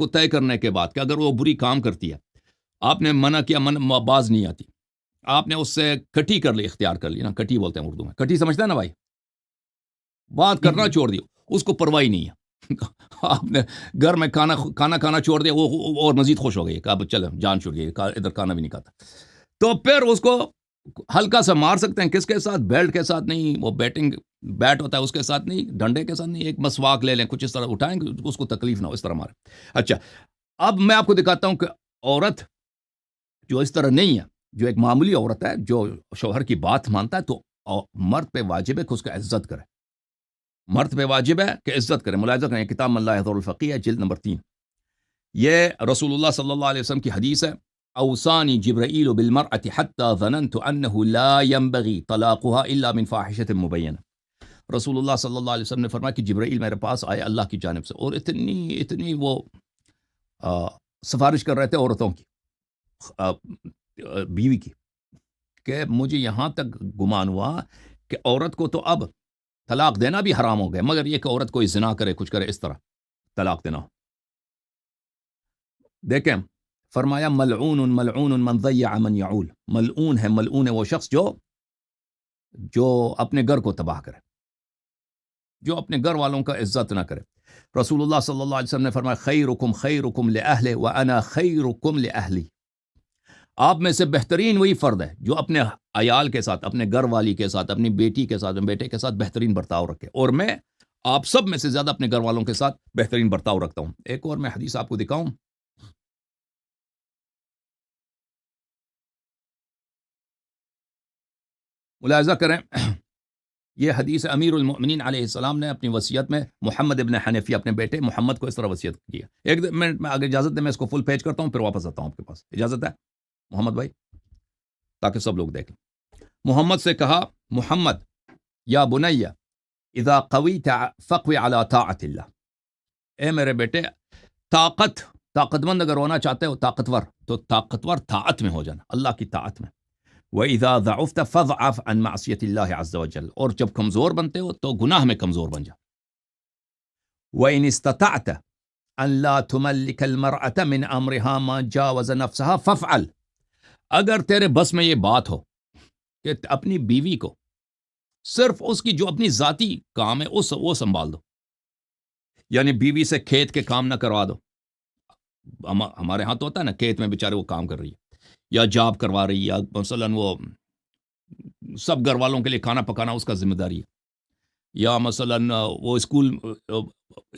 کو طے کرنے کے بعد کہ اگر وہ بری کام کرتی ہے، آپ نے منع کیا، باز نہیں آتی، آپ نے اس سے کٹی کر لی، اختیار کر لی نا، کٹی بولتے ہیں اردو میں، کٹی سمجھتا ہے نا بھائی، بات کرنا چھوڑ دی، اس کو پرواہ نہیں ہے آپ نے گھر میں کھانا چھوڑ دیا، وہ اور مزید خوش ہو گئی کہ اب چلے جان چھوڑ گئی، ادھر کھانا بھی نہیں کھاتا، تو پھر اس کو ہلکا سا مار سکتے ہیں، کس کے ساتھ؟ بیلٹ کے ساتھ نہیں، وہ بیٹ ہوتا ہے اس کے ساتھ نہیں، ڈنڈے کے ساتھ نہیں، ایک مسواک لے لیں، کچھ اس طرح اٹھائیں گے اس کو تکلیف نہ ہو، اس طرح مارے۔ اچھا، اب میں آپ کو دکھاتا ہوں کہ عورت جو اس طرح نہیں ہے، جو ایک معمولی عورت ہے، جو شوہر کی بات مانتا ہے، تو مرد پہ واجب ہے کہ اس کا عزت کرے، مرد پہ واجب ہے کہ عزت کرے۔ ملاحظہ کریں، کتاب من لا يحضر الفقیہ جلد نمبر 3، یہ رسول اللہ صلی اللہ علیہ وسلم کی حدیث ہے، اوصانی جبرائیل بالمرأة حتی ظننت انه لا ينبغي طلاقها الا من فاحشة مبینہ۔ رسول اللہ صلی اللہ علیہ وسلم نے فرمایا کہ جبرائیل میرے پاس آئے اللہ کی جانب سے، اور اتنی وہ سفارش کر رہے تھے عورتوں کی، بیوی کی، کہ مجھے یہاں تک گمان ہوا کہ عورت کو تو اب طلاق دینا بھی حرام ہو گیا، مگر یہ کہ عورت کوئی زنا کرے، کچھ کرے، اس طرح طلاق دینا ہو۔ دیکھیں، فرمایا ملعون ملعون من ضیع من یعول، ملعون ہے وہ شخص جو اپنے گھر کو تباہ کرے، جو اپنے گھر والوں کا عزت نہ کرے۔ رسول اللہ صلی اللہ علیہ وسلم نے فرمایا خیرکم خیرکم لأہلہ وانا خیرکم لأہلی، آپ میں سے بہترین وہی فرد ہے جو اپنے عیال کے ساتھ، اپنے گھر والی کے ساتھ، اپنی بیٹی کے ساتھ، بیٹے کے ساتھ بہترین برتاؤ رکھے، اور میں آپ سب میں سے زیادہ اپنے گھر والوں کے ساتھ بہترین برتاؤ رکھتا ہوں۔ ایک اور میں حدیث آپ کو دکھاؤں، ملاحظہ کریں، یہ حدیث امیر المؤمنین علیہ السلام نے اپنی وصیت میں محمد ابن حنفیہ، اپنے بیٹے محمد کو اس طرح وصیت کیا۔ ایک منٹ میں، اگر اجازت دیں میں اس کو فل پیج کرتا ہوں، پھر واپس آتا ہوں آپ کے پاس، اجازت ہے محمد بھائی، تاکہ سب لوگ دیکھیں۔ محمد سے کہا، محمد یا بنی اذا قویت فقو علی طاعت اللہ، اے میرے بیٹے، طاقت مند اگر ہونا چاہتے ہو، طاقتور، تو طاقتور طاعت میں ہو جانا، اللہ کی طاعت میں۔ وَإِذَا ضَعُفْتَ فَاضْعَفْ عَنْ مَعْصِيَةِ اللَّهِ عَزَّ وَجَلَّ، اور جب کمزور بنتے ہو تو گناہ میں کمزور بن جا۔ وَإِنِ اسْتَطَعْتَ أَنْ لَا تُمَلِّكَ الْمَرْأَةَ مِنْ أَمْرِهَا مَا جَاوَزَ نَفْسَهَا فَافْعَلْ، اگر تیرے بس میں یہ بات ہو کہ اپنی بیوی کو صرف اس کی جو اپنی ذاتی کام ہے وہ سنبھال دو، یعنی بیوی سے کھیت کے کام نہ کروا دو، ہمارے ہاں تو ہوتا ہے نا، کھیت میں بیچارے وہ کام کر رہی ہے، یا جاب کروا رہی ہے، یا مثلاً وہ سب گھر والوں کے لیے کھانا پکانا اس کا ذمہ داری ہے، یا مثلاً وہ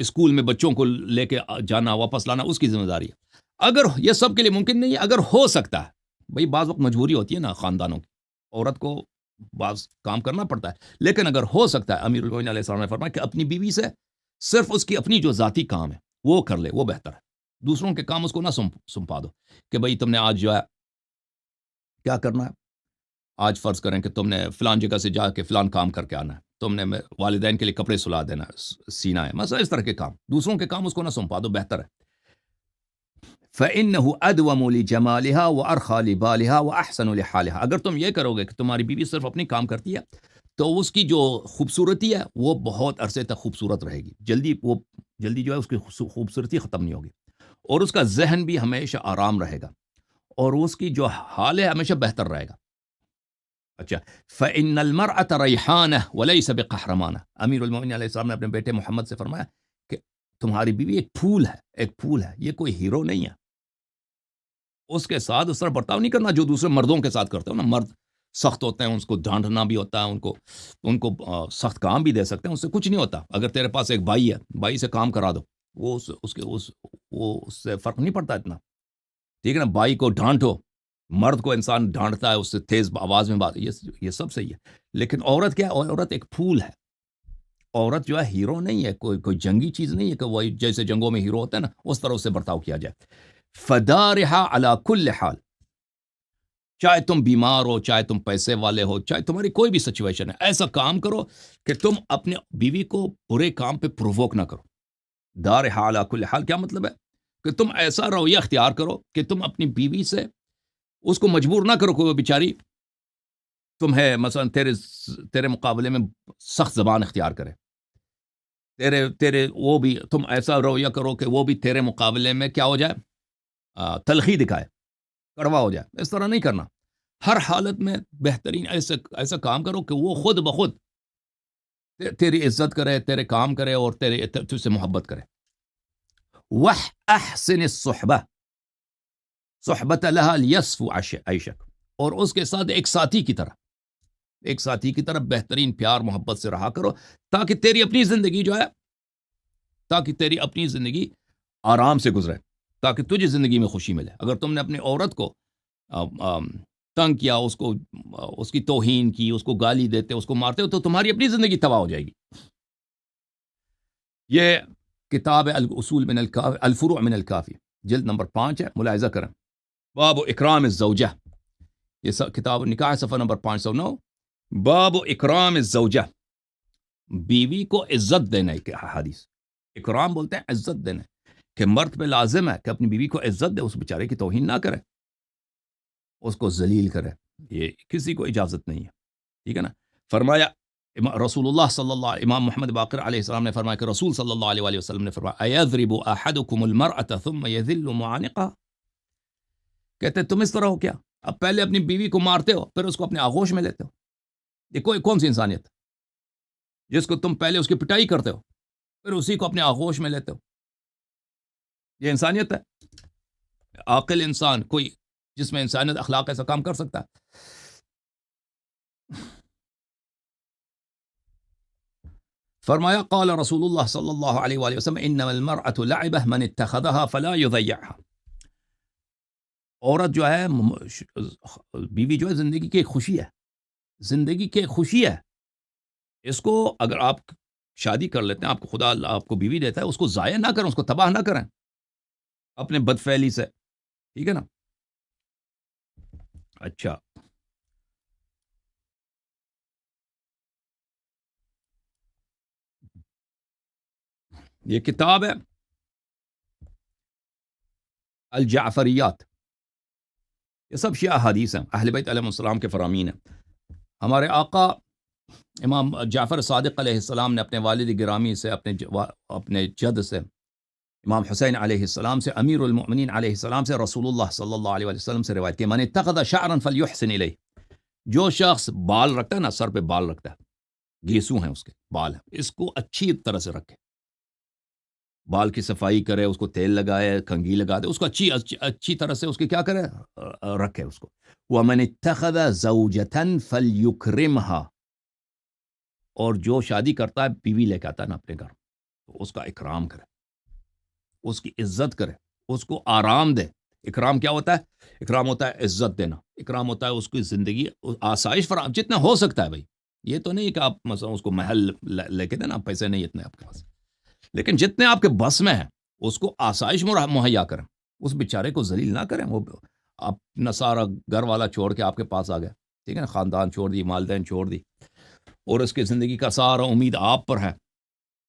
اسکول میں بچوں کو لے کے جانا واپس لانا اس کی ذمہ داری ہے۔ اگر یہ سب کے لیے ممکن نہیں ہے، اگر ہو سکتا ہے، بھئی بعض وقت مجبوری ہوتی ہے نا خاندانوں کی، عورت کو بعض کام کرنا پڑتا ہے، لیکن اگر ہو سکتا ہے، امیر المؤمنین علیہ السلام نے فرمایا کہ اپنی بیوی سے صرف اس کی اپنی جو ذاتی کام ہے وہ کر لے، وہ بہتر ہے، دوسروں کے کام اس کو نہ سونپا دو کہ بھئی تم نے آج جو ہے کیا کرنا ہے، آج فرض کریں کہ تم نے فلان جگہ سے جا کے فلان کام کر کے آنا ہے، تم نے والدین کے لیے کپڑے سلا دینا ہے، سینا ہے، مثلا اس طرح کے کام، دوسروں کے کام اس کو نہ سونپا دو، بہتر ہے۔ فَإِنَّهُ أَدْوَمُ لِجَمَالِهَا وَأَرْخَى لِبَالِهَا وَأَحْسَنُ لِحَالِهَا، اگر تم یہ کرو گے کہ تمہاری بیوی صرف اپنی کام کرتی ہے تو اس کی جو خوبصورتی ہے وہ بہت عرصے تک خوبصورت رہے گی، جلدی جو ہے اس کی خوبصورتی ختم نہیں ہوگی، اور اس کا ذہن بھی ہمیشہ آرام رہے گا، اور اس کی جو حال ہے ہمیشہ بہتر رہے گا۔ اچھا، فَإِنَّ الْمَرْأَةَ رَيْحَانَةٌ وَلَيْسَ بِقَهْرَمَانَةٌ، امیر المؤمنین علیہ السلام نے اپنے بیٹے محمد سے فرمایا کہ تمہاری بیوی ایک پھول ہے، یہ کوئی ہیرو نہیں ہے، اس کے ساتھ اس طرح برتاؤ نہیں کرنا جو دوسرے مردوں کے ساتھ کرتے ہو نا، مرد سخت ہوتے ہیں، اس کو ڈانٹنا بھی ہوتا ہے، ان کو سخت کام بھی دے سکتے ہیں، اس سے کچھ نہیں ہوتا۔ اگر تیرے پاس ایک بھائی ہے، بھائی سے کام کرا دو، وہ اس سے فرق نہیں پڑتا اتنا، ٹھیک ہے نا، بھائی کو ڈانٹو، مرد کو انسان ڈانٹتا ہے، اس سے تیز آواز میں بات، یہ سب صحیح ہے، لیکن عورت کیا ہے؟ عورت ایک پھول ہے، عورت جو ہے ہیرو نہیں ہے، کوئی جنگی چیز نہیں ہے کہ وہ جیسے جنگوں میں ہیرو ہوتا ہے نا اس طرح اس سے برتاؤ کیا جائے۔ فَدَارِهَا عَلَى كُلِّ حال، چاہے تم بیمار ہو، چاہے تم پیسے والے ہو، چاہے تمہاری کوئی بھی سچویشن ہے، ایسا کام کرو کہ تم اپنے بیوی کو برے کام پہ پرووک نہ کرو۔ دَارِهَا عَلَى كُلِّ حال کیا مطلب ہے؟ کہ تم ایسا رویہ اختیار کرو کہ تم اپنی بیوی سے اس کو مجبور نہ کرو کہ وہ بیچاری تمہیں مثلا تیرے مقابلے میں سخت زبان اختیار کرے، تیرے وہ بھی تم ایسا رویہ کرو کہ وہ بھی تیرے مقابلے میں کیا ہو جائے، تلخی دکھائے، کڑوا ہو جائے. اس طرح نہیں کرنا. ہر حالت میں بہترین ایسا کام کرو کہ وہ خود بخود تیری عزت کرے، تیرے کام کرے اور تجھ سے محبت کرے. وَأَحْسِنِ الصُّحْبَةَ صحبت لہا لیصفو عیشک، اور اس کے ساتھ ایک ساتھی کی طرح بہترین پیار محبت سے رہا کرو، تاکہ تیری اپنی زندگی آرام سے گزرے، تاکہ تجھے زندگی میں خوشی ملے. اگر تم نے اپنی عورت کو تنگ کیا، اس کی توہین کی، اس کو گالی دیتے، اس کو مارتے ہو، تو تمہاری اپنی زندگی تباہ ہو جائے گی. یہ کتاب الاصول من الفروع من الکافی، جلد نمبر 5 ہے، ملاحظہ کریں. باب اکرام الزوجہ، یہ کتاب نکاح صفحہ نمبر 509. باب اکرام الزوجہ، بیوی کو عزت دینے کے حدیث. اکرام بولتے ہیں عزت دینے، کہ مرد پہ لازم ہے کہ اپنی بیوی کو عزت دے، اس بیچارے کی توہین نہ کرے، اس کو ذلیل کرے. یہ کسی کو اجازت نہیں ہے. ٹھیک ہے نا. فرمایا رسول اللہ صلی اللہ، امام محمد باقر علیہ السلام نے فرمایا کہ رسول صلی اللہ علیہ وسلم نے فرمایا ایضرب احدکم المرأة ثم یذل معانقها، کہتے تم اس طرح ہو کیا، اب پہلے اپنی بیوی کو مارتے ہو پھر اس کو اپنے آغوش میں لیتے ہو. یہ کون سی انسانیت، جس کو تم پہلے اس کی پٹائی کرتے ہو پھر اسی کو اپنے آغوش میں لیتے ہو؟ یہ انسانیت ہے؟ عاقل انسان، کوئی جس میں انسانیت اخلاق ایسا کام کر سکتا ہے؟ فرمایا قال رسول اللہ صلی اللہ علیہ وآلہ وسلم انما المرأة لعبہ من اتخذها فلا يضيعها. عورت جو ہے، بیوی جو ہے، زندگی کی ایک خوشی ہے، زندگی کی ایک خوشی ہے. اس کو اگر آپ شادی کر لیتے ہیں، آپ کو خدا آپ کو بیوی دیتا ہے، اس کو ضائع نہ کریں، اس کو تباہ نہ کریں اپنے بدفعلی سے. ٹھیک ہے نا. اچھا، یہ کتاب ہے الجعفریات، یہ سب شیعہ حدیث ہیں، اہل بیت علیہ السلام کے فرامین ہیں. ہمارے آقا امام جعفر صادق علیہ السلام نے اپنے والد گرامی سے، اپنے جد سے، امام حسین علیہ السلام سے، امیر المؤمنین علیہ السلام سے، رسول اللہ صلی اللہ علیہ وسلم سے روایت کی من اتخذ شعرا فلیحسن الیہ. جو شخص بال رکھتا ہے نا، سر پہ بال رکھتا ہے، گیسو ہیں اس کے بال ہیں، اس کو اچھی طرح سے رکھے، بال کی صفائی کرے، اس کو تیل لگائے، کنگھی لگا دے، اس کو اچھی طرح سے اس کے کیا کرے، رکھے اس کو. وَمَنِ اتَّخَذَ زَوْجَةً فَلْيُكْرِمْهَا، اور جو شادی کرتا ہے، بیوی لے کے آتا ہے نا اپنے گھر، تو اس کا اکرام کرے، اس کی عزت کرے، اس کو آرام دے. اکرام کیا ہوتا ہے؟ اکرام ہوتا ہے عزت دینا، اکرام ہوتا ہے اس کی زندگی آسائش فراہم جتنا ہو سکتا ہے. بھائی یہ تو نہیں کہ آپ مثلا اس کو محل لے کے دینا، پیسے نہیں اتنے آپ کے پاس، لیکن جتنے آپ کے بس میں ہیں اس کو آسائش مہیا کریں، اس بیچارے کو ذلیل نہ کریں. وہ اپنا سارا گھر والا چھوڑ کے آپ کے پاس آ گیا، ٹھیک ہے نا، خاندان چھوڑ دی، والدین چھوڑ دی، اور اس کی زندگی کا سارا امید آپ پر ہے.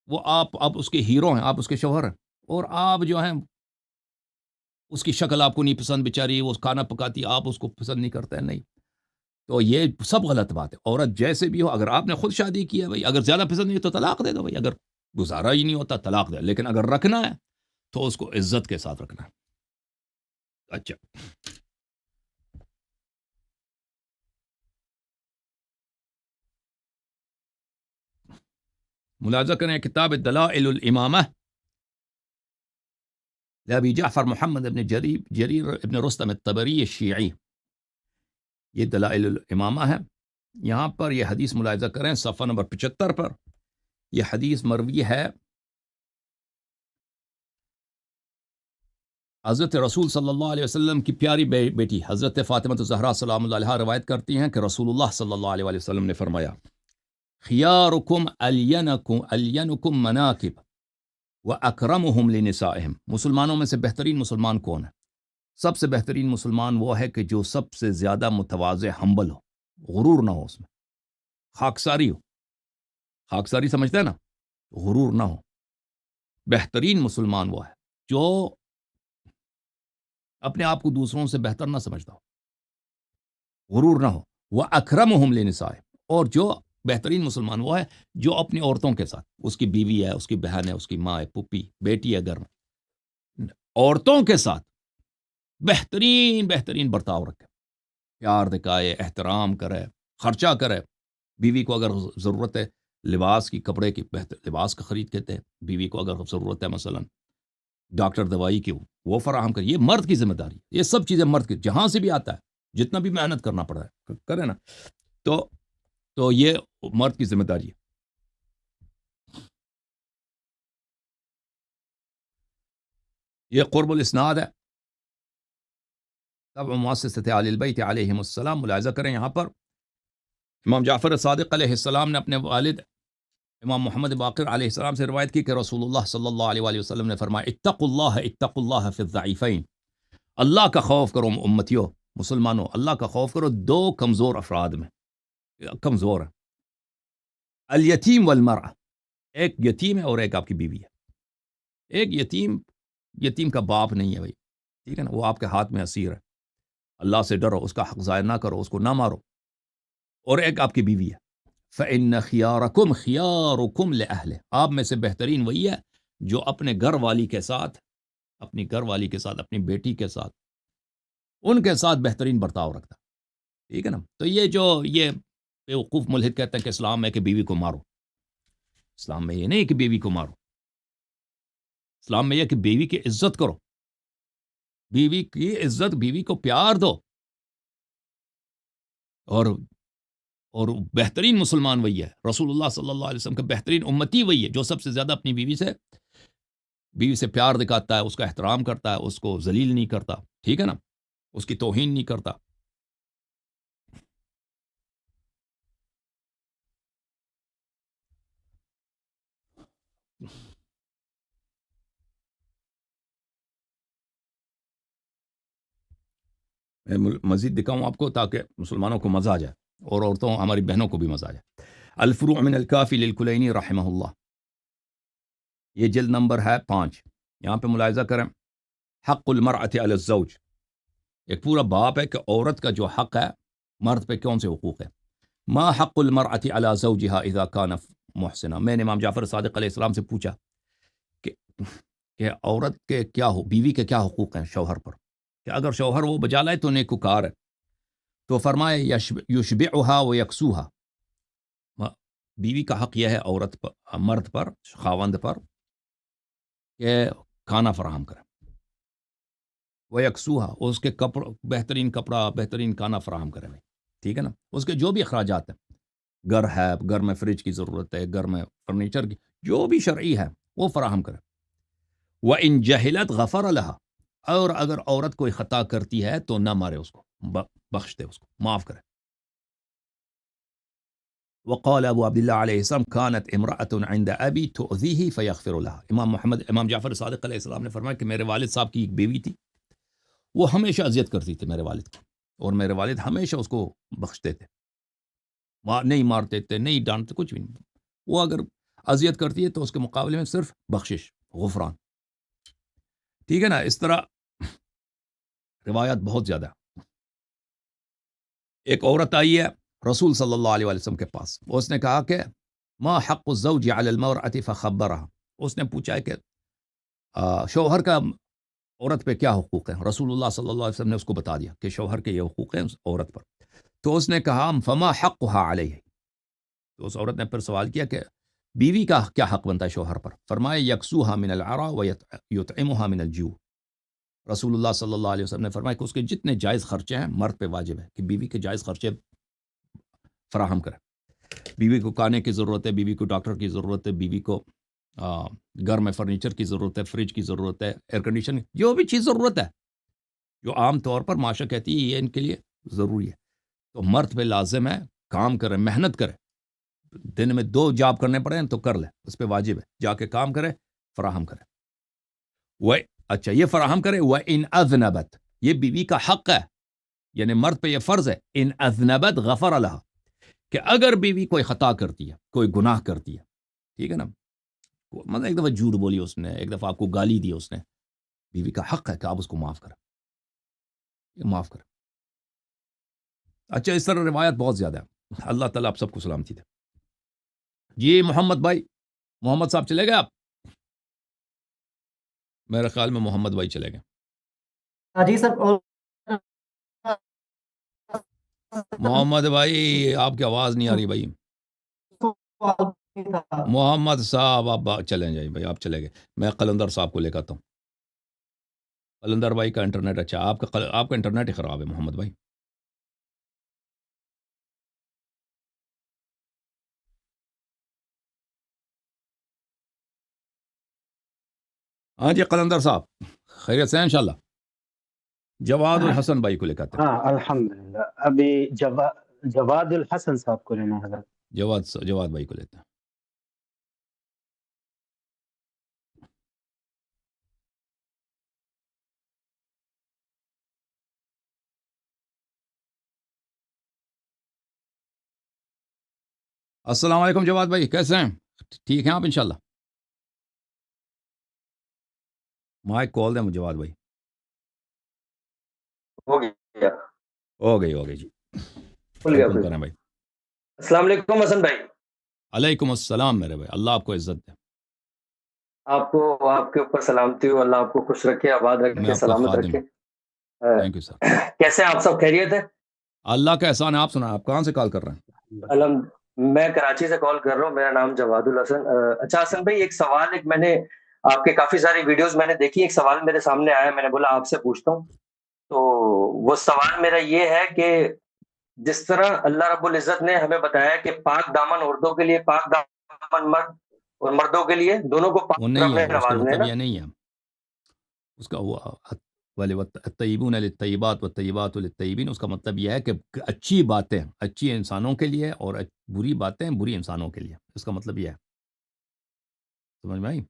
وہ آپ اس کے ہیرو ہیں، آپ اس کے شوہر ہیں، اور آپ جو ہیں اس کی شکل آپ کو نہیں پسند، بیچاری وہ کھانا پکاتی، آپ اس کو پسند نہیں کرتے ہیں. نہیں، تو یہ سب غلط بات ہے. عورت جیسے بھی ہو، اگر آپ نے خود شادی کی ہے بھائی، اگر زیادہ پسند نہیں تو طلاق دے دو بھائی، اگر گزارا ہی نہیں ہوتا طلاق دے، لیکن اگر رکھنا ہے تو اس کو عزت کے ساتھ رکھنا ہے. اچھا، ملاحظہ کریں کتاب دلائل الامامہ لابی جعفر محمد ابن جریر ابن رستم الطبری الشیعی، یہ دلائل الامامہ ہے. یہاں پر یہ حدیث ملاحظہ کریں صفحہ نمبر 75 پر. یہ حدیث مروی ہے حضرت رسول صلی اللہ علیہ وسلم کی پیاری بیٹی حضرت فاطمہ الزہرا سلام اللہ علیہا روایت کرتی ہیں کہ رسول اللہ صلی اللہ علیہ وسلم نے فرمایا خیارکم الینکم مناکب واکرمہم لنسائہم. مسلمانوں میں سے بہترین مسلمان کون ہے؟ سب سے بہترین مسلمان وہ ہے کہ جو سب سے زیادہ متواضع، ہمبل ہو، غرور نہ ہو، اس میں خاکساری ہو. خاکساری سمجھتے ہیں نا، غرور نہ ہو. بہترین مسلمان وہ ہے جو اپنے آپ کو دوسروں سے بہتر نہ سمجھتا ہو، غرور نہ ہو. وہ اکرمہم لنسائہم، اور جو بہترین مسلمان وہ ہے جو اپنی عورتوں کے ساتھ، اس کی بیوی ہے، اس کی بہن ہے، اس کی ماں ہے، پھوپھی، بیٹی ہے گھر میں، عورتوں کے ساتھ بہترین برتاؤ رکھے، پیار دکھائے، احترام کرے، خرچہ کرے. بیوی کو اگر ضرورت ہے لباس کی، کپڑے کی، بہتر لباس کا خرید کہتے ہیں. بیوی کو اگر ضرورت ہے مثلا ڈاکٹر دوائی کی، وہ فراہم کرے. یہ مرد کی ذمہ داری ہے، یہ سب چیزیں مرد کی، جہاں سے بھی آتا ہے، جتنا بھی محنت کرنا پڑا ہے کرے نا. تو یہ مرد کی ذمہ داری ہے. یہ قرب الاسناد ہے. تب مؤسسۃ آل البیت علیہم السلام. ملاحظہ کریں یہاں پر امام جعفر صادق علیہ السلام نے اپنے والد امام محمد باقر علیہ السلام سے روایت کی کہ رسول اللہ صلی اللہ علیہ وآلہ وسلم نے فرمایا اتقوا اللہ فی الضعیفین. اللہ کا خوف کرو امتیوں، مسلمانوں، اللہ کا خوف کرو دو کمزور افراد میں. کمزور ہے، الیتیم والمرأہ، ایک یتیم ہے اور ایک آپ کی بیوی ہے. ایک یتیم کا باپ نہیں ہے بھائی، ٹھیک ہے نا، وہ آپ کے ہاتھ میں اسیر ہے. اللہ سے ڈرو، اس کا حق ضائع نہ کرو، اس کو نہ مارو. اور ایک آپ کی بیوی ہے. فإن خیارکم خیارکم لأہلہ. آپ میں سے بہترین وہی ہے جو اپنے گھر والی کے ساتھ، اپنی گھر والی کے ساتھ، اپنی بیٹی کے ساتھ، ان کے ساتھ بہترین برتاؤ رکھتا. ٹھیک ہے نا. تو یہ بیوقوف ملحد کہتے ہیں کہ اسلام ہے کہ بیوی کو مارو. اسلام میں یہ نہیں کہ بیوی کو مارو. اسلام میں یہ کہ بیوی کی عزت کرو، بیوی کی عزت، بیوی کو پیار دو. اور بہترین مسلمان وہی ہے، رسول اللہ صلی اللہ علیہ وسلم کا بہترین امتی وہی ہے جو سب سے زیادہ اپنی بیوی سے پیار دکھاتا ہے، اس کا احترام کرتا ہے، اس کو ذلیل نہیں کرتا. ٹھیک ہے نا، اس کی توہین نہیں کرتا. میں مزید دکھاؤں آپ کو تاکہ مسلمانوں کو مزہ آ جائے اور عورتوں، ہماری بہنوں کو بھی مزہ آ جائے. الفروع من الکافی للکلینی رحمہ اللہ، یہ جلد نمبر ہے 5. یہاں پہ ملاحظہ کریں، حق المرأة علی الزوج، ایک پورا باپ ہے کہ عورت کا جو حق ہے مرد پہ کون سے حقوق ہے. ما حق المرأة علی زوجها اذا کان محسنا. میں نے امام جعفر صادق علیہ السلام سے پوچھا کہ عورت کے کیا ہو، بیوی کے کیا حقوق ہیں شوہر پر، کہ اگر شوہر وہ بجا لائے تو نیکوکار ہے. تو فرمائے یشبعها ویکسوها. بیوی کا حق یہ ہے عورت پر، مرد پر، خاوند پر، کہ کھانا فراہم کرے، ویکسوها، اس کے کپڑا، بہترین کپڑا، بہترین کھانا فراہم کرے. ٹھیک ہے نا. اس کے جو بھی اخراجات ہیں، گھر ہے، گھر میں فریج کی ضرورت ہے، گھر میں فرنیچر کی، جو بھی شرعی ہے وہ فراہم کرے. وَإِن جَهِلَتْ غَفَرَ لَهَا. اور اگر عورت کوئی خطا کرتی ہے تو نہ مارے اس کو، بخش دے، اس کو معاف کرے. وقال ابو عبد الله علیہ السلام كانت امرأة عند ابی تؤذیہ فیغفر لها. امام جعفر صادق علیہ السلام نے فرمایا کہ میرے والد صاحب کی ایک بیوی تھی، وہ ہمیشہ اذیت کرتی تھی میرے والد کو، اور میرے والد ہمیشہ اس کو بخشتے تھے، نہیں مارتے تھے، نہیں ڈانٹتے، کچھ بھی نہیں. وہ اگر اذیت کرتی ہے تو اس کے مقابلے میں صرف بخشش، غفران. ٹھیک ہے نا. اس طرح روایات بہت زیادہ. ایک عورت آئی ہے رسول صلی اللہ علیہ وسلم کے پاس، اس نے کہا کہ ما حق الزوج علی المرأة فخبرها. اس نے پوچھا ہے کہ شوہر کا عورت پہ کیا حقوق ہیں. رسول اللہ صلی اللہ علیہ وسلم نے اس کو بتا دیا کہ شوہر کے یہ حقوق ہیں عورت پر. تو اس نے کہا فما حقها علیہ. تو اس عورت نے پھر سوال کیا کہ بیوی کا کیا حق بنتا ہے شوہر پر. فرمایا یکسوها من العرا ویطعمها من الجوع. رسول اللہ صلی اللہ علیہ وسلم نے فرمایا کہ اس کے جتنے جائز خرچے ہیں مرد پہ واجب ہے کہ بیوی کے جائز خرچے فراہم کرے. بیوی کو کھانے کی ضرورت ہے، بیوی کو ڈاکٹر کی ضرورت ہے، بیوی کو گھر میں فرنیچر کی ضرورت ہے، فریج کی ضرورت ہے، ایئر کنڈیشن، جو بھی چیز ضرورت ہے جو عام طور پر معاشرہ کہتی ہے یہ ان کے لیے ضروری ہے، تو مرد پہ لازم ہے کام کرے، محنت کرے. دن میں 2 جاب کرنے پڑے تو کر لے، اس پہ واجب ہے، جا کے کام کرے، فراہم کرے. وہ اچھا یہ فراہم کرے. وَإِنْ أَذْنَبَتْ، یہ بیوی کا حق ہے، یعنی مرد پہ یہ فرض ہے. ان اذنبت غفر لها، کہ اگر بیوی کوئی خطا کرتی ہے، کوئی گناہ کرتی ہے، ٹھیک ہے نا، مطلب ایک دفعہ جھوٹ بولی اس نے، ایک دفعہ آپ کو گالی دی اس نے، بیوی کا حق ہے کہ آپ اس کو معاف کریں، معاف کریں. اچھا اس طرح روایت بہت زیادہ ہے. اللہ تعالیٰ آپ سب کو سلامتی دے. جی محمد بھائی، محمد صاحب چلے گئے آپ؟ میرے خیال میں محمد بھائی چلے گئے. ہاں جی سر. محمد بھائی آپ کی آواز نہیں آ رہی بھائی. محمد صاحب آپ چلیں جائیں بھائی، آپ چلے گئے. میں قلندر صاحب کو لے کے آتا ہوں. قلندر بھائی کا انٹرنیٹ اچھا، آپ کا انٹرنیٹ ہی خراب ہے محمد بھائی. ہاں جی قلندر صاحب خیریت سے ہیں انشاءاللہ. جواد الحسن بھائی کو لے کے آتے ہیں. ہاں الحمدللہ. ابھی جواد الحسن صاحب کو لینا ہے حضرت. جواد بھائی کو لیتے ہیں. السلام علیکم جواد بھائی، کیسے ہیں؟ ٹھیک ہیں آپ انشاءاللہ؟ مائک کال دیں جواد بھائی. ہو گیا. ہو گئی جی. کھل گیا حکم پھر. کریں بھائی. السلام علیکم حسن بھائی. علیکم السلام میرے بھائی، اللہ آپ کو عزت دے. آپ کو، آپ کے اوپر سلامتی ہو. اللہ آپ کو خوش رکھے، آباد میں رکھے، آپ کا سلامت خادم رکھے. ہوں. Thank you sir. کیسے ہیں آپ سب؟ خیریت ہے؟ اللہ کا احسان ہے. آپ سنائیں، آپ کہاں سے کال کر رہے ہیں؟ الحمد. میں کراچی سے کال کر رہا ہوں. میرا نام جواد الحسن. اچھا حسن بھائی، ایک سوال، میں نے آپ کے کافی ساری ویڈیوز میں نے دیکھی، ایک سوال میرے سامنے آیا، میں نے بولا آپ سے پوچھتا ہوں. تو وہ سوال میرا یہ ہے کہ جس طرح اللہ رب العزت نے ہمیں بتایا کہ پاک دامن عورتوں کے لیے، پاک دامن مرد اور مردوں کے لیے، دونوں کو وہ پاک نہیں رب ہے، نے اس کا نوازنا ہے مطلب نا. یہ نہیں ہے. اس کا وہ الطیبون للطیبات والطیبات للطیبین، اس کا مطلب یہ ہے کہ اچھی باتیں اچھی انسانوں کے لیے اور بری باتیں بری انسانوں کے لیے. اس کا مطلب یہ ہے. سمجھ میں آئی؟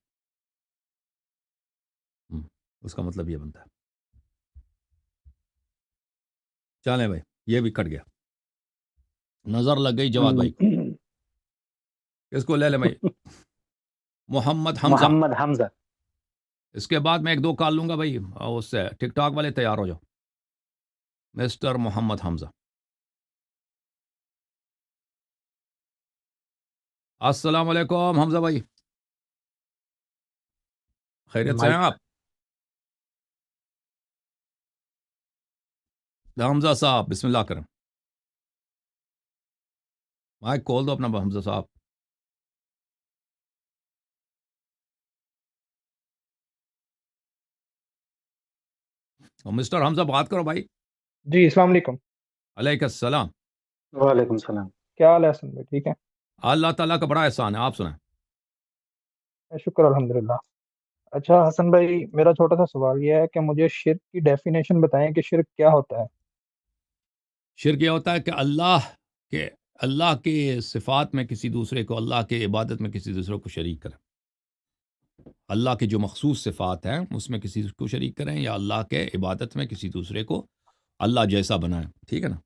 اس کا مطلب یہ بنتا ہے. چلیں بھائی، یہ بھی کٹ گیا. نظر لگ گئی جواد بھائی کو. اس کو لے لیں بھائی. محمد حمزہ. اس کے بعد میں ایک دو کال لوں گا بھائی، اور اس سے ٹک ٹاک والے تیار ہو جاؤ. مسٹر محمد حمزہ. السلام علیکم حمزہ بھائی، خیریت سے ہیں آپ؟ حمزہ صاحب بسم اللہ کریں. مائک کھول دو اپنا حمزہ صاحب. مسٹر حمزہ بات کرو بھائی. جی السلام علیکم. علیکم السلام. وعلیکم السلام. کیا حال ہے حسن بھائی؟ ٹھیک ہے اللہ تعالیٰ کا بڑا احسان ہے. آپ سنیں. شکر الحمدللہ. اچھا حسن بھائی، میرا چھوٹا سا سوال یہ ہے کہ مجھے شرک کی ڈیفینیشن بتائیں کہ شرک کیا ہوتا ہے. شرک یہ ہوتا ہے کہ اللہ کے صفات میں کسی دوسرے کو، اللہ کے عبادت میں کسی دوسرے کو شریک کریں. اللہ کے جو مخصوص صفات ہیں اس میں کسی کو شریک کریں، یا اللہ کے عبادت میں کسی دوسرے کو اللہ جیسا بنائیں. ٹھیک ہے نا؟